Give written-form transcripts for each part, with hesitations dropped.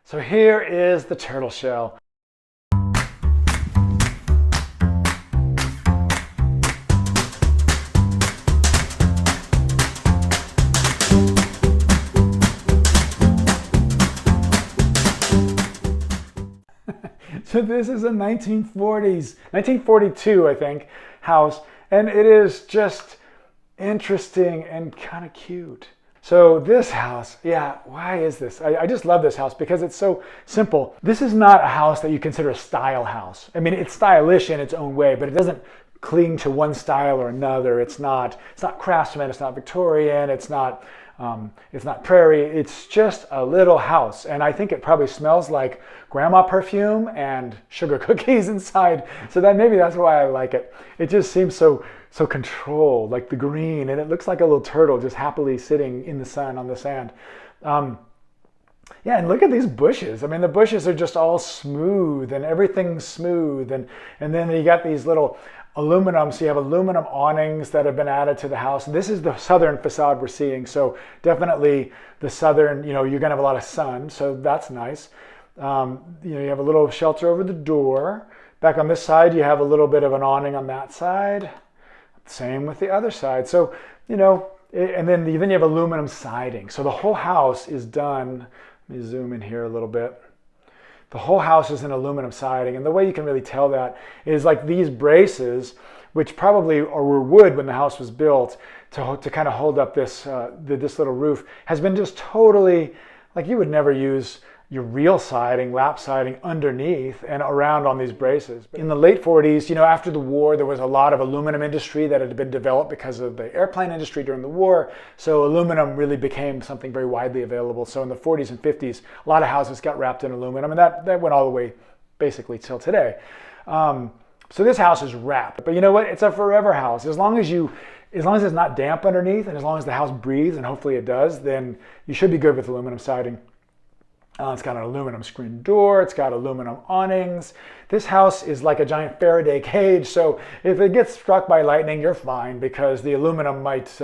So here is the turtle shell. So this is a 1942, I think, house, and it is just interesting and kind of cute. So this house, yeah, why is this? I just love this house because it's so simple. This is not a house that you consider a style house. I mean, it's stylish in its own way, but it doesn't cling to one style or another. It's not craftsman, it's not Victorian, it's not prairie. It's just a little house, and I think it probably smells like grandma perfume and sugar cookies inside. So that maybe that's why I like it. It just seems so controlled, like the green, and it looks like a little turtle just happily sitting in the sun on the sand. Yeah, and look at these bushes. I mean, the bushes are just all smooth, and everything's smooth, and then you got these little aluminum, so you have aluminum awnings that have been added to the house. This is the southern facade we're seeing, so definitely the southern, you're gonna have a lot of sun, so that's nice. You have a little shelter over the door. Back on this side, you have a little bit of an awning on that side. Same with the other side. So, and then you have aluminum siding. So the whole house is done. Let me zoom in here a little bit. The whole house is in aluminum siding, and the way you can really tell that is like these braces, which probably were wood when the house was built to kind of hold up this little roof, has been just totally, like you would never use your real siding, lap siding underneath and around on these braces. In the late 40s, after the war, there was a lot of aluminum industry that had been developed because of the airplane industry during the war. So aluminum really became something very widely available. So in the 40s and 50s, a lot of houses got wrapped in aluminum, and that went all the way basically till today. So this house is wrapped, but you know what? It's a forever house. As long as it's not damp underneath, and as long as the house breathes, and hopefully it does, then you should be good with aluminum siding. It's got an aluminum screen door, it's got aluminum awnings. This house is like a giant Faraday cage, so if it gets struck by lightning, you're fine because the aluminum might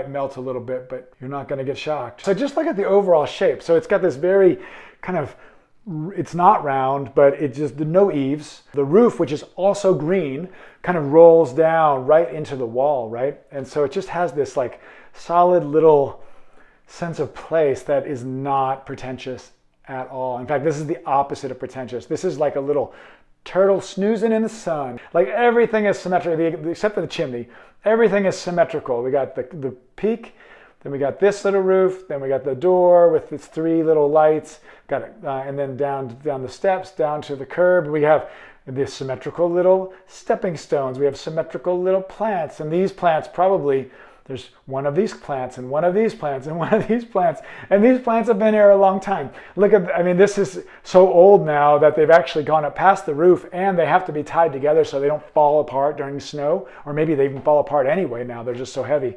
melt a little bit, but you're not going to get shocked. So just look at the overall shape. So it's got this very kind of, it's not round, but it's just no eaves. The roof, which is also green, kind of rolls down right into the wall, right? And so it just has this like solid little sense of place that is not pretentious at all. In fact, this is the opposite of pretentious. This is like a little turtle snoozing in the sun. Like everything is symmetrical, except for the chimney. Everything is symmetrical. We got the peak, then we got this little roof, then we got the door with its three little lights, got it, and then down the steps, down to the curb. We have these symmetrical little stepping stones. We have symmetrical little plants, and these plants probably, there's one of these plants and one of these plants and one of these plants. And these plants have been here a long time. Look at, I mean, this is so old now that they've actually gone up past the roof, and they have to be tied together so they don't fall apart during snow, or maybe they even fall apart anyway now. They're just so heavy.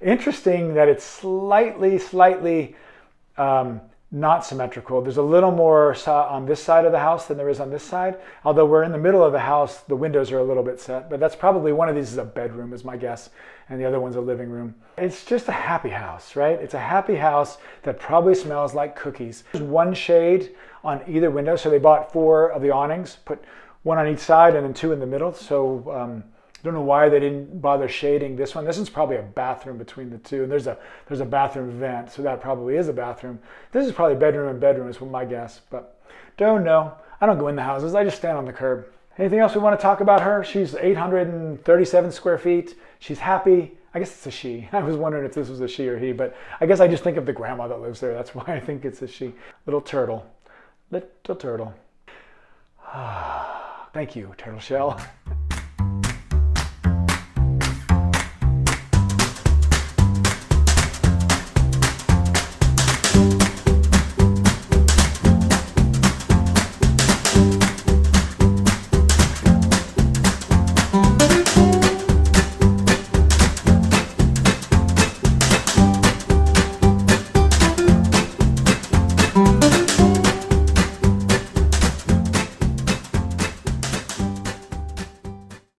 Interesting that it's slightly not symmetrical. There's a little more on this side of the house than there is on this side. Although we're in the middle of the house, the windows are a little bit set, but that's probably one of these is a bedroom is my guess, and the other one's a living room. It's just a happy house, right? It's a happy house that probably smells like cookies. There's one shade on either window, so they bought 4 of the awnings, put 1 on each side and then 2 in the middle. So I don't know why they didn't bother shading this one. This is probably a bathroom between the two, and there's a bathroom vent, so that probably is a bathroom. This is probably bedroom and bedroom is my guess, but don't know. I don't go in the houses. I just stand on the curb. Anything else we want to talk about her? She's 837 square feet. She's happy. I guess it's a she. I was wondering if this was a she or he, but I guess I just think of the grandma that lives there. That's why I think it's a she. Little turtle. Little turtle. Thank you, turtle shell.